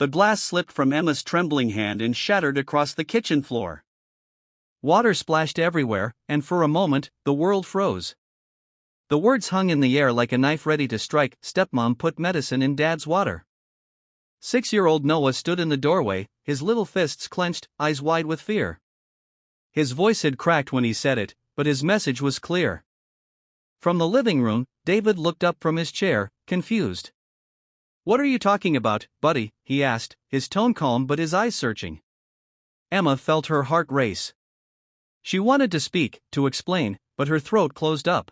The glass slipped from Emma's trembling hand and shattered across the kitchen floor. Water splashed everywhere, and for a moment, the world froze. The words hung in the air like a knife ready to strike. "Stepmom put medicine in Dad's water." 6-year-old Noah stood in the doorway, his little fists clenched, eyes wide with fear. His voice had cracked when he said it, but his message was clear. From the living room, David looked up from his chair, confused. "What are you talking about, buddy?" he asked, his tone calm but his eyes searching. Emma felt her heart race. She wanted to speak, to explain, but her throat closed up.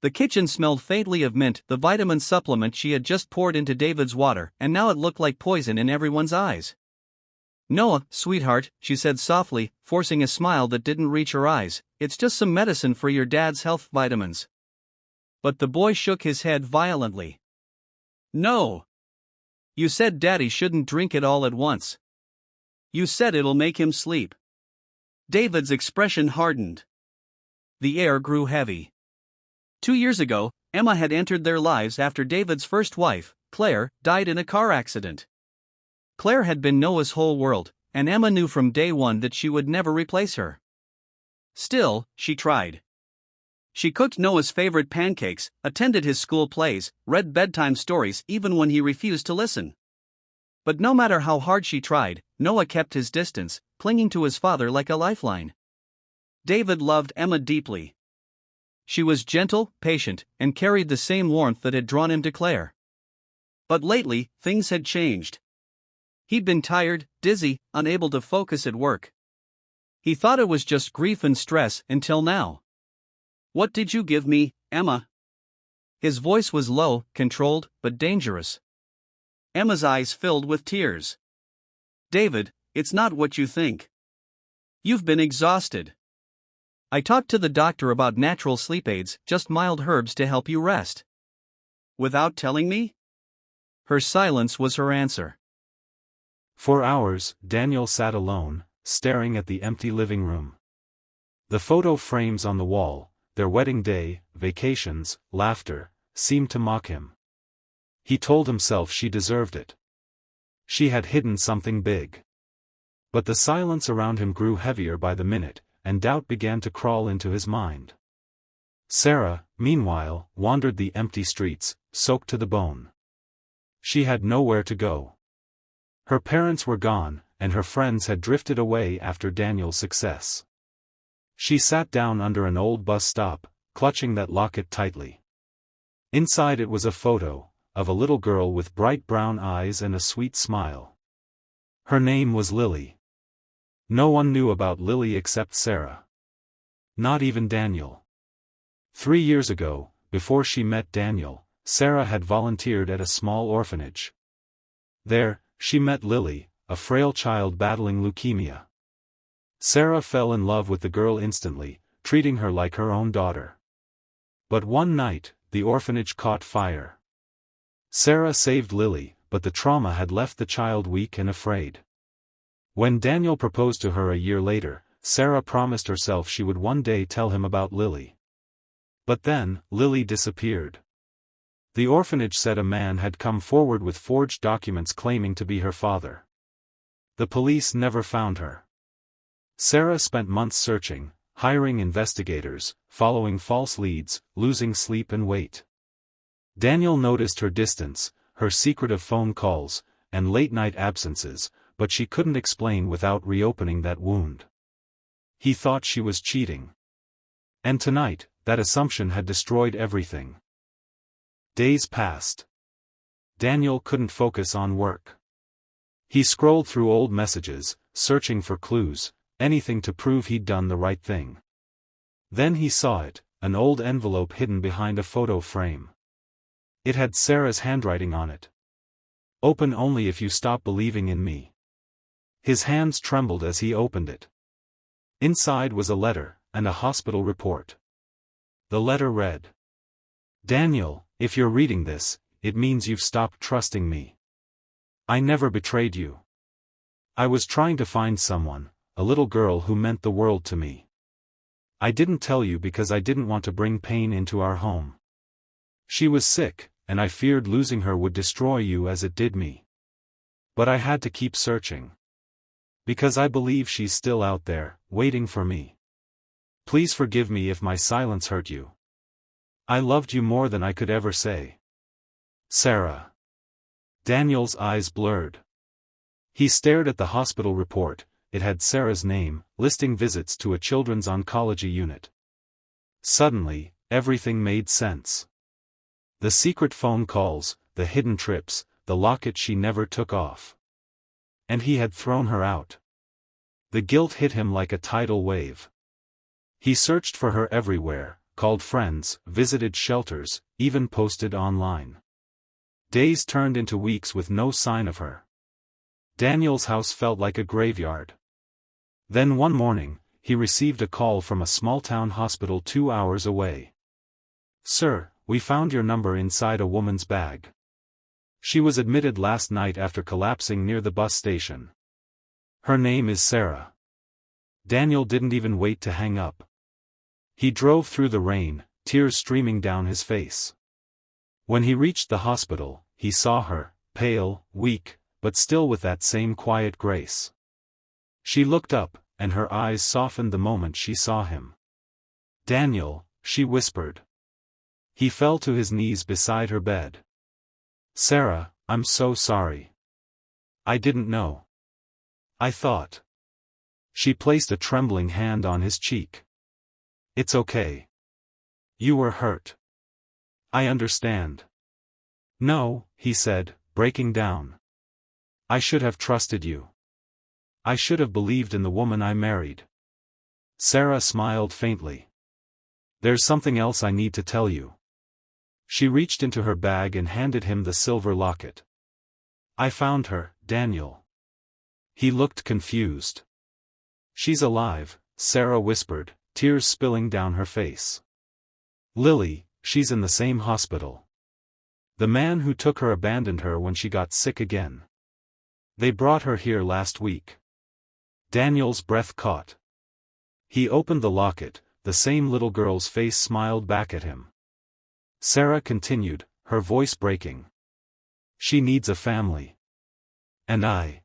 The kitchen smelled faintly of mint, the vitamin supplement she had just poured into David's water, and now it looked like poison in everyone's eyes. "Noah, sweetheart," she said softly, forcing a smile that didn't reach her eyes, "it's just some medicine for your dad's health vitamins." But the boy shook his head violently. "No. You said Daddy shouldn't drink it all at once. You said it'll make him sleep." David's expression hardened. The air grew heavy. 2 years ago, Emma had entered their lives after David's first wife, Claire, died in a car accident. Claire had been Noah's whole world, and Emma knew from day one that she would never replace her. Still, she tried. She cooked Noah's favorite pancakes, attended his school plays, read bedtime stories even when he refused to listen. But no matter how hard she tried, Noah kept his distance, clinging to his father like a lifeline. David loved Emma deeply. She was gentle, patient, and carried the same warmth that had drawn him to Claire. But lately, things had changed. He'd been tired, dizzy, unable to focus at work. He thought it was just grief and stress until now. "What did you give me, Emma?" His voice was low, controlled, but dangerous. Emma's eyes filled with tears. "David, it's not what you think. You've been exhausted. I talked to the doctor about natural sleep aids, just mild herbs to help you rest." "Without telling me?" Her silence was her answer. For hours, Daniel sat alone, staring at the empty living room. The photo frames on the wall, their wedding day, vacations, laughter, seemed to mock him. He told himself she deserved it. She had hidden something big. But the silence around him grew heavier by the minute, and doubt began to crawl into his mind. Sarah, meanwhile, wandered the empty streets, soaked to the bone. She had nowhere to go. Her parents were gone, and her friends had drifted away after Daniel's success. She sat down under an old bus stop, clutching that locket tightly. Inside it was a photo of a little girl with bright brown eyes and a sweet smile. Her name was Lily. No one knew about Lily except Sarah. Not even Daniel. 3 years ago, before she met Daniel, Sarah had volunteered at a small orphanage. There, she met Lily, a frail child battling leukemia. Sarah fell in love with the girl instantly, treating her like her own daughter. But one night, the orphanage caught fire. Sarah saved Lily, but the trauma had left the child weak and afraid. When Daniel proposed to her a year later, Sarah promised herself she would one day tell him about Lily. But then, Lily disappeared. The orphanage said a man had come forward with forged documents claiming to be her father. The police never found her. Sarah spent months searching, hiring investigators, following false leads, losing sleep and weight. Daniel noticed her distance, her secretive phone calls, and late-night absences, but she couldn't explain without reopening that wound. He thought she was cheating. And tonight, that assumption had destroyed everything. Days passed. Daniel couldn't focus on work. He scrolled through old messages, searching for clues, anything to prove he'd done the right thing. Then he saw it, an old envelope hidden behind a photo frame. It had Sarah's handwriting on it. "Open only if you stop believing in me." His hands trembled as he opened it. Inside was a letter, and a hospital report. The letter read, "Daniel, if you're reading this, it means you've stopped trusting me. I never betrayed you. I was trying to find someone, a little girl who meant the world to me. I didn't tell you because I didn't want to bring pain into our home. She was sick, and I feared losing her would destroy you as it did me. But I had to keep searching. Because I believe she's still out there, waiting for me. Please forgive me if my silence hurt you. I loved you more than I could ever say. Sarah. Daniel's eyes blurred. He stared at the hospital report. It had Sarah's name, listing visits to a children's oncology unit. Suddenly, everything made sense. The secret phone calls, the hidden trips, the locket she never took off. And he had thrown her out. The guilt hit him like a tidal wave. He searched for her everywhere, called friends, visited shelters, even posted online. Days turned into weeks with no sign of her. Daniel's house felt like a graveyard. Then one morning, he received a call from a small-town hospital 2 hours away. "Sir, we found your number inside a woman's bag. She was admitted last night after collapsing near the bus station. Her name is Sarah." Daniel didn't even wait to hang up. He drove through the rain, tears streaming down his face. When he reached the hospital, he saw her, pale, weak, but still with that same quiet grace. She looked up, and her eyes softened the moment she saw him. "Daniel," she whispered. He fell to his knees beside her bed. "Sarah, I'm so sorry. I didn't know. I thought." She placed a trembling hand on his cheek. "It's okay. You were hurt. I understand." "No," he said, breaking down. "I should have trusted you. I should have believed in the woman I married." Sarah smiled faintly. "There's something else I need to tell you." She reached into her bag and handed him the silver locket. "I found her, Daniel." He looked confused. "She's alive," Sarah whispered, tears spilling down her face. "Lily, she's in the same hospital. The man who took her abandoned her when she got sick again. They brought her here last week." Daniel's breath caught. He opened the locket, the same little girl's face smiled back at him. Sarah continued, her voice breaking. "She needs a family. And I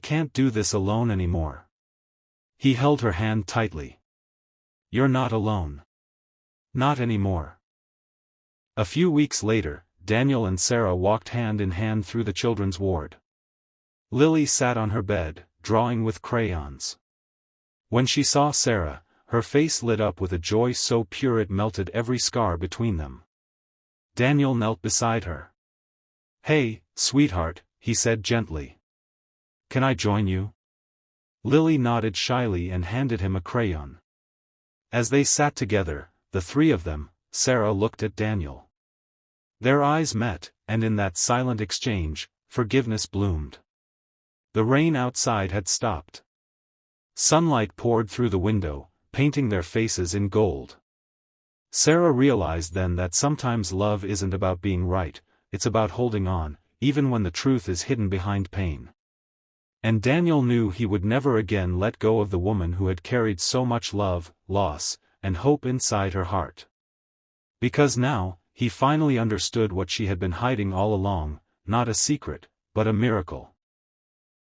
can't do this alone anymore." He held her hand tightly. "You're not alone. Not anymore." A few weeks later, Daniel and Sarah walked hand in hand through the children's ward. Lily sat on her bed, drawing with crayons. When she saw Sarah, her face lit up with a joy so pure it melted every scar between them. Daniel knelt beside her. "Hey, sweetheart," he said gently. "Can I join you?" Lily nodded shyly and handed him a crayon. As they sat together, the three of them, Sarah looked at Daniel. Their eyes met, and in that silent exchange, forgiveness bloomed. The rain outside had stopped. Sunlight poured through the window, painting their faces in gold. Sarah realized then that sometimes love isn't about being right, it's about holding on, even when the truth is hidden behind pain. And Daniel knew he would never again let go of the woman who had carried so much love, loss, and hope inside her heart. Because now, he finally understood what she had been hiding all along, not a secret, but a miracle.